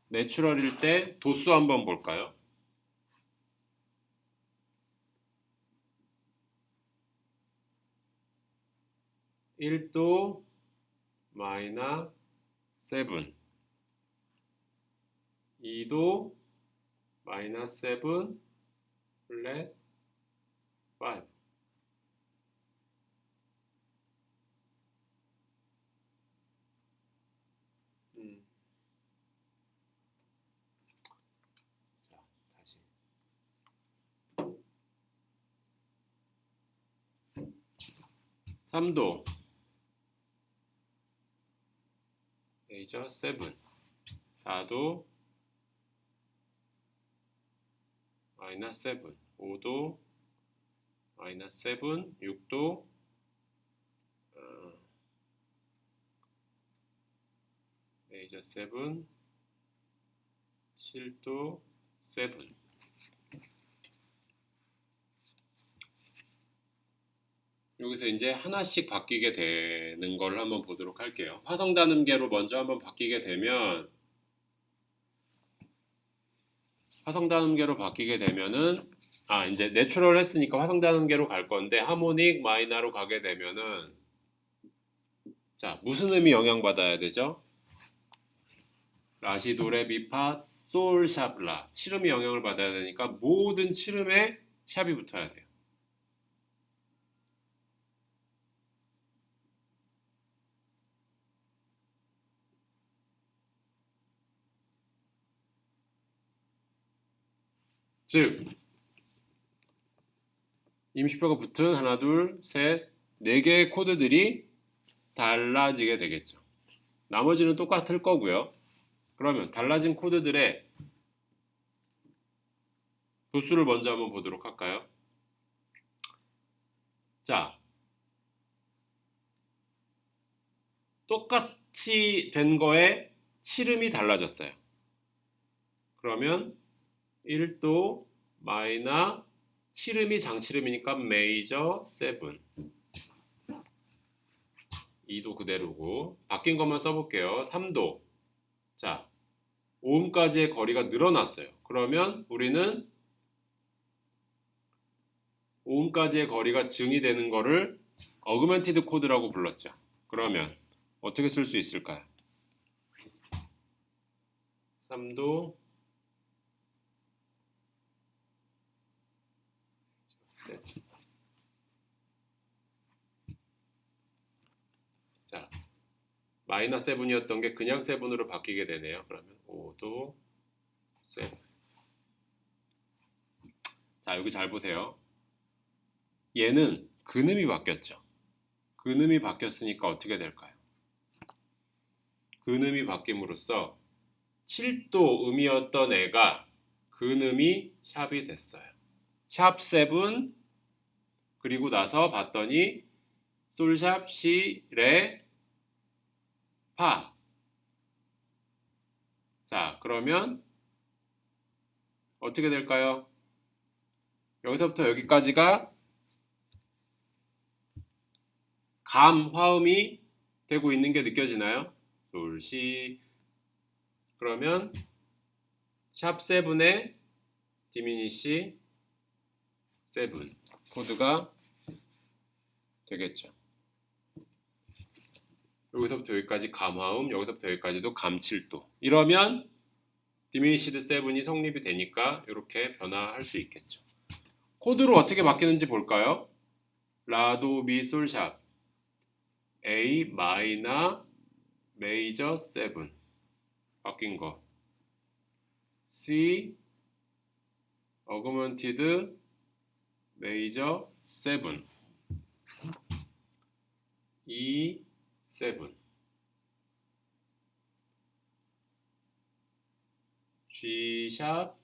내추럴일 때 도수 한번 볼까요? 1도 마이너 7, 2도 마이너 7 플랫 5. 자, 다시. 3도 메이저 7, 4도 마이너 7, 5도 마이너 7, 6도 메이저 7, 7도 7. 여기서 이제 하나씩 바뀌게 되는 걸 한번 보도록 할게요. 화성 단음계로 먼저 한번 바뀌게 되면, 화성 단음계로 바뀌게 되면은 이제 내추럴 했으니까 화성 단음계로 갈 건데, 하모닉 마이너로 가게 되면은, 자, 무슨 음이 영향받아야 되죠? 라시 도레 미파 솔 샵 라. 7음이 영향을 받아야 되니까 모든 7음에 샵이 붙어야 돼요. 즉 임시표가 붙은 하나, 둘, 셋, 네 개의 코드들이 달라지게 되겠죠. 나머지는 똑같을 거고요. 그러면 달라진 코드들의 도수를 먼저 한번 보도록 할까요? 자, 똑같이 된 거에 7음이 달라졌어요. 그러면 1도 마이너 7음이 장칠음이니까 메이저 7, 2도 그대로고 바뀐 것만 써볼게요. 3도. 자, 5음까지의 거리가 늘어났어요. 그러면 우리는 5음까지의 거리가 증이 되는 거를 어그멘티드 코드라고 불렀죠. 그러면 어떻게 쓸 수 있을까요? 3도 네. 자, 마이너 7이었던 게 그냥 7으로 바뀌게 되네요. 그러면 5도 7. 자, 여기 잘 보세요. 얘는 근음이 바뀌었죠. 근음이 바뀌었으니까 어떻게 될까요? 근음이 바뀜으로써 7도 음이었던 애가 근음이 샵이 됐어요. 샵 7 그리고 나서 봤더니 솔샵 시 레 파. 자, 그러면 어떻게 될까요? 여기서부터 여기까지가 감 화음이 되고 있는 게 느껴지나요? 솔, 시. 그러면 샵 7에 디미니시 7 코드가 되겠죠. 여기서부터 여기까지 감화음, 여기서부터 여기까지도 감 7도. 이러면 디미니시드 7이 성립이 되니까 이렇게 변화할 수 있겠죠. 코드로 어떻게 바뀌는지 볼까요? 라도 미 솔샵 A 마이너 메이저 7 바뀐 거. C 어그먼티드 메이저 7 E 7 G 샵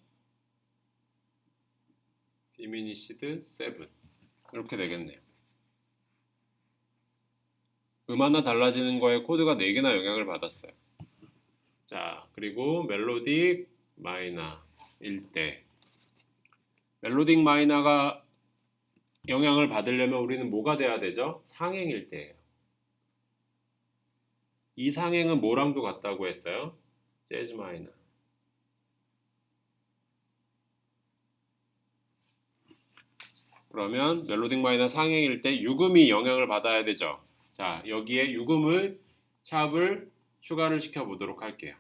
디미니시드 7 이렇게 되겠네요. 음 하나 달라지는 거에 코드가 4개나 영향을 받았어요. 자, 그리고 멜로딕 마이너일 때 멜로딕 마이너가 영향을 받으려면 우리는 뭐가 돼야 되죠? 상행일 때예요. 이 상행은 뭐랑도 같다고 했어요? 재즈 마이너. 그러면 멜로딕 마이너 상행일 때 유금이 영향을 받아야 되죠. 자, 여기에 유금을 샵을 추가를 시켜 보도록 할게요.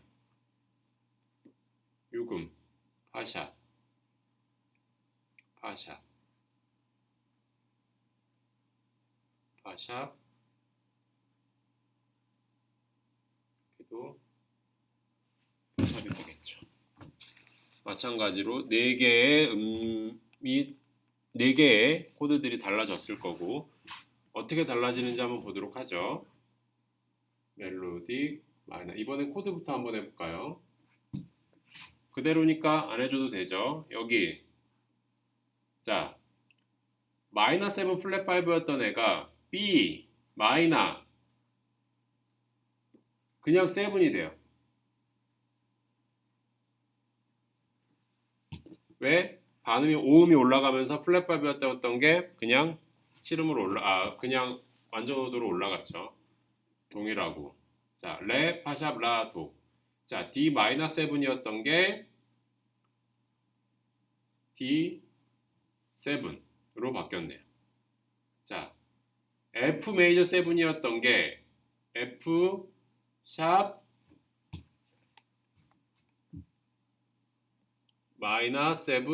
유금 파샵 파샵 파샵 그래도 파샵이 되겠죠. 마찬가지로 4개의 4개의 코드들이 달라졌을 거고 어떻게 달라지는지 한번 보도록 하죠. 멜로딕 마이너. 이번엔 코드부터 한번 해볼까요? 그대로니까 안 해줘도 되죠. 여기 자 마이너 7 플랫 5였던 애가 B 마이너 그냥 7이 돼요. 왜? 반음이 5음이 올라가면서 플랫 5였던 게 그냥 7음으로 그냥 완전오도로 올라갔죠. 동일하고. 자, 레 파샵 라 도. 자, D 마이너 7이었던 게 D 7으로 바뀌었네요. 자, F 메이저 7이었던 게 F 샵 마이너 7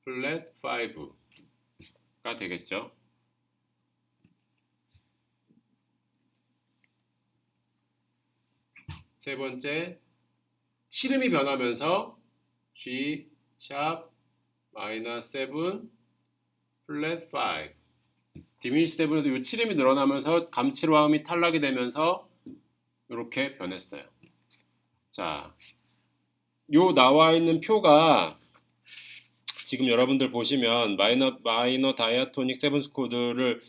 플랫 5가 되겠죠. 세 번째 7음이 변하면서 G 샵 마이너 7 플랫 5 디미니시 7에도 이 7음이 늘어나면서 감칠화음이 탈락이 되면서 이렇게 변했어요. 자, 요 나와 있는 표가 지금 여러분들 보시면 마이너 다이아토닉 세븐스 코드를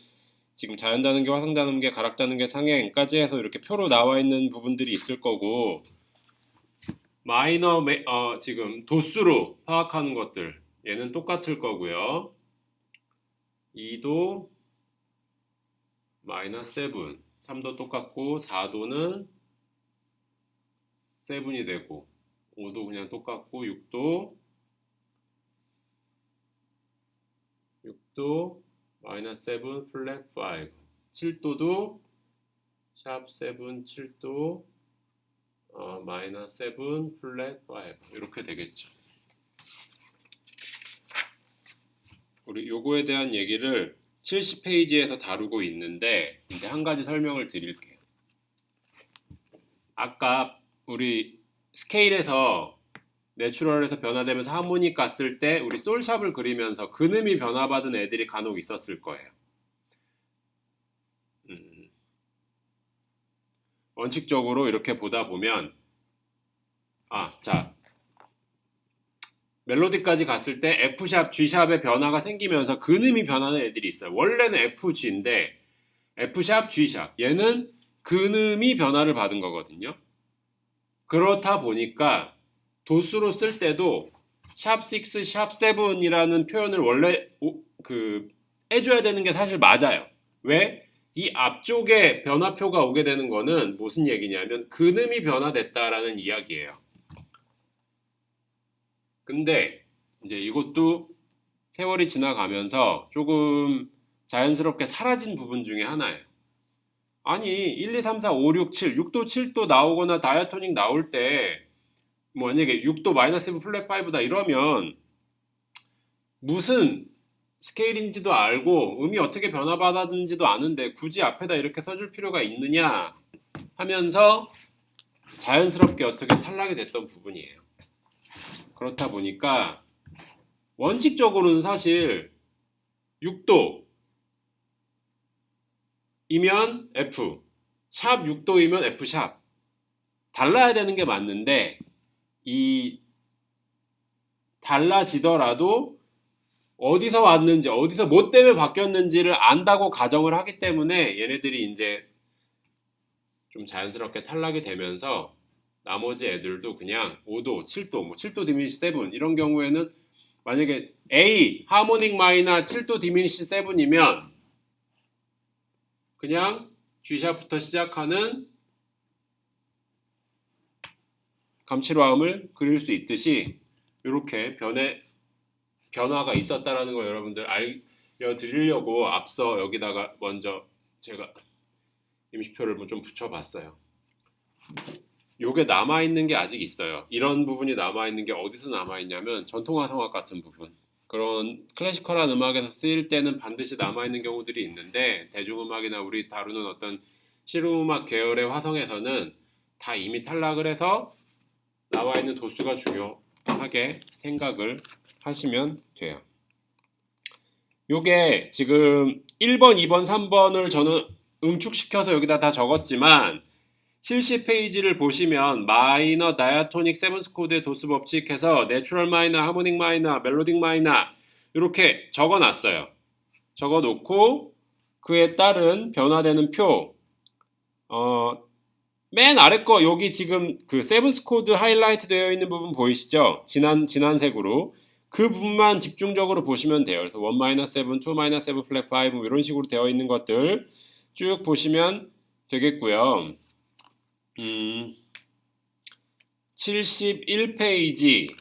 지금 자연다는계, 화성다는계, 가락다는계, 상행까지 해서 이렇게 표로 나와 있는 부분들이 있을 거고 지금 도수로 파악하는 것들 얘는 똑같을 거고요. 2도 마이너 7 3도 똑같고 4도는 7이 되고 5도 그냥 똑같고 6도 마이너 7 플랫 5 7도도 샵 7 7도 마이너 7 플랫 5 이렇게 되겠죠. 우리 요거에 대한 얘기를 70페이지에서 다루고 있는데 이제 한 가지 설명을 드릴게요. 아까 우리 스케일에서 내추럴에서 변화되면서 하모닉 갔을 때 우리 솔샵을 그리면서 근음이 변화받은 애들이 간혹 있었을 거예요. 원칙적으로 이렇게 보다 보면 자 멜로디까지 갔을 때 F샵, G샵의 변화가 생기면서 근음이 변하는 애들이 있어요. 원래는 FG인데 F샵, G샵 얘는 근음이 변화를 받은 거거든요. 그렇다 보니까 도수로 쓸 때도 샵6, 샵7이라는 표현을 원래 해줘야 되는 게 사실 맞아요. 왜? 이 앞쪽에 변화표가 오게 되는 거는 무슨 얘기냐면 근음이 변화됐다라는 이야기예요. 근데 이제 이것도 세월이 지나가면서 조금 자연스럽게 사라진 부분 중에 하나예요. 아니 1, 2, 3, 4, 5, 6, 7, 6도 7도 나오거나 다이아토닉 나올 때 만약에 6도 마이너스 7 플랫 5다 이러면 무슨 스케일인지도 알고 음이 어떻게 변화받았는지도 아는데 굳이 앞에다 이렇게 써줄 필요가 있느냐 하면서 자연스럽게 어떻게 탈락이 됐던 부분이에요. 그렇다 보니까 원칙적으로는 사실 6도이면 F, 샵 6도이면 F 샵 달라야 되는 게 맞는데 이 달라지더라도 어디서 왔는지 어디서 뭐 때문에 바뀌었는지를 안다고 가정을 하기 때문에 얘네들이 이제 좀 자연스럽게 탈락이 되면서 나머지 애들도 그냥 5도, 7도, 7도 디미니시 7 이런 경우에는 만약에 A 하모닉 마이너 7도 디미니시 7이면 그냥 G샵부터 시작하는 감칠화음을 그릴 수 있듯이 이렇게 변화가 있었다라는 걸 여러분들 알려드리려고 앞서 여기다가 먼저 제가 임시표를 좀 붙여봤어요. 요게 남아있는 게 아직 있어요. 이런 부분이 남아있는 게 어디서 남아있냐면 전통화성악 같은 부분. 그런 클래시컬한 음악에서 쓰일 때는 반드시 남아있는 경우들이 있는데 대중음악이나 우리 다루는 어떤 실용음악 계열의 화성에서는 다 이미 탈락을 해서 나와있는 도수가 중요하게 생각을 하시면 돼요. 요게 지금 1번, 2번, 3번을 저는 응축시켜서 여기다 다 적었지만 70페이지를 보시면 마이너, 다이아토닉, 세븐스 코드의 도수 법칙해서 내추럴 마이너, 하모닉 마이너, 멜로딕 마이너 이렇게 적어놨어요. 적어놓고 그에 따른 변화되는 표 맨 아래 거 여기 지금 그 세븐스 코드 하이라이트 되어 있는 부분 보이시죠? 진한 색으로 그 부분만 집중적으로 보시면 돼요. 그래서 1-7, 2-7 플랫 5 이런 식으로 되어 있는 것들 쭉 보시면 되겠고요. 71페이지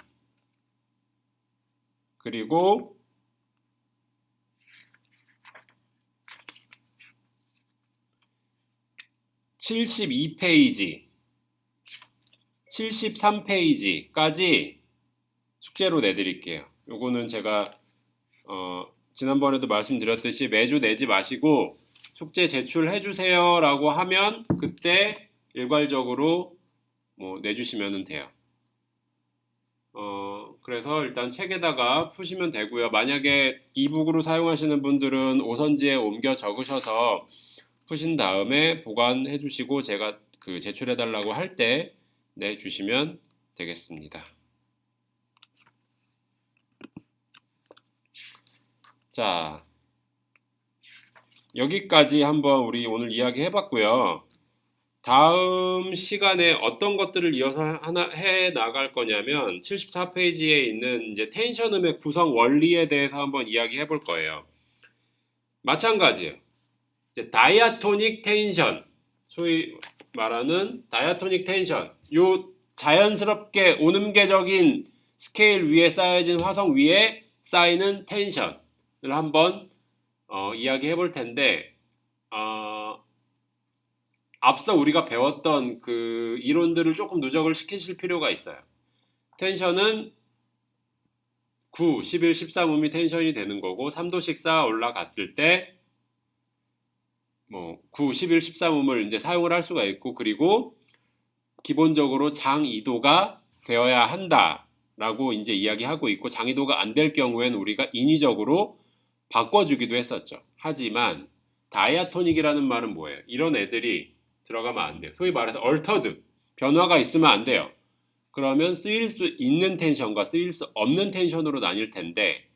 그리고 72페이지 73페이지까지 숙제로 내드릴게요. 요거는 제가 지난번에도 말씀드렸듯이 매주 내지 마시고 숙제 제출해 주세요 라고 하면 그때 일괄적으로 내주시면 돼요. 그래서 일단 책에다가 푸시면 되고요. 만약에 이북으로 사용하시는 분들은 오선지에 옮겨 적으셔서 푸신 다음에 보관해 주시고 제가 제출해 달라고 할 때 내주시면 되겠습니다. 자, 여기까지 한번 우리 오늘 이야기 해봤고요. 다음 시간에 어떤 것들을 이어서 해 나갈 거냐면 74페이지에 있는 이제 텐션 음의 구성 원리에 대해서 한번 이야기 해볼 거예요. 마찬가지예요. 이제 다이아토닉 텐션, 소위 말하는 다이아토닉 텐션, 요 자연스럽게 오음계적인 스케일 위에 쌓여진 화성 위에 쌓이는 텐션을 한번 이야기해 볼 텐데 앞서 우리가 배웠던 그 이론들을 조금 누적을 시키실 필요가 있어요. 텐션은 9, 11, 13음이 텐션이 되는 거고 3도씩 쌓아 올라갔을 때 9, 11, 13음을 이제 사용을 할 수가 있고 그리고 기본적으로 장2도가 되어야 한다라고 이제 이야기하고 있고 장2도가 안 될 경우에는 우리가 인위적으로 바꿔주기도 했었죠. 하지만 다이아토닉이라는 말은 뭐예요? 이런 애들이 들어가면 안 돼요. 소위 말해서 altered, 변화가 있으면 안 돼요. 그러면 쓰일 수 있는 텐션과 쓰일 수 없는 텐션으로 나뉠 텐데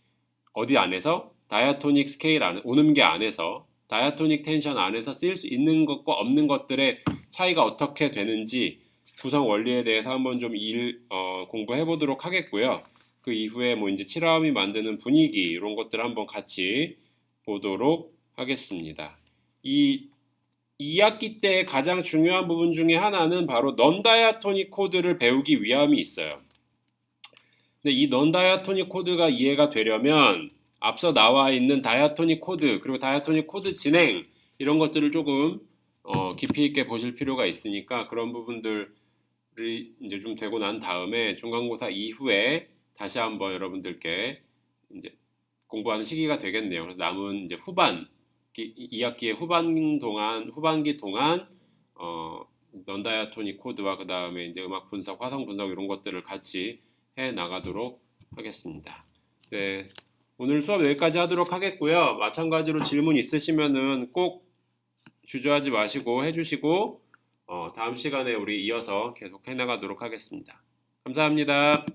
어디 안에서? 다이아토닉 스케일 안에, 오음계 안에서 다이아토닉 텐션 안에서 쓰일 수 있는 것과 없는 것들의 차이가 어떻게 되는지 구성 원리에 대해서 한번 좀 공부해 보도록 하겠고요. 그 이후에 뭐 이제 7화음이 만드는 분위기 이런 것들 한번 같이 보도록 하겠습니다. 이 2학기 때 가장 중요한 부분 중에 하나는 바로 넌다이아토닉 코드를 배우기 위함이 있어요. 근데 이 넌다이아토닉 코드가 이해가 되려면 앞서 나와 있는 다이아토닉 코드 그리고 다이아토닉 코드 진행 이런 것들을 조금 깊이 있게 보실 필요가 있으니까 그런 부분들이 이제 좀 되고 난 다음에 중간고사 이후에 다시 한번 여러분들께 이제 공부하는 시기가 되겠네요. 그래서 남은 이제 2학기의 후반기 동안 넌다이아토닉 코드와 그 다음에 이제 음악 분석, 화성 분석 이런 것들을 같이 해 나가도록 하겠습니다. 네, 오늘 수업 여기까지 하도록 하겠고요. 마찬가지로 질문 있으시면은 꼭 주저하지 마시고 해주시고 다음 시간에 우리 이어서 계속 해 나가도록 하겠습니다. 감사합니다.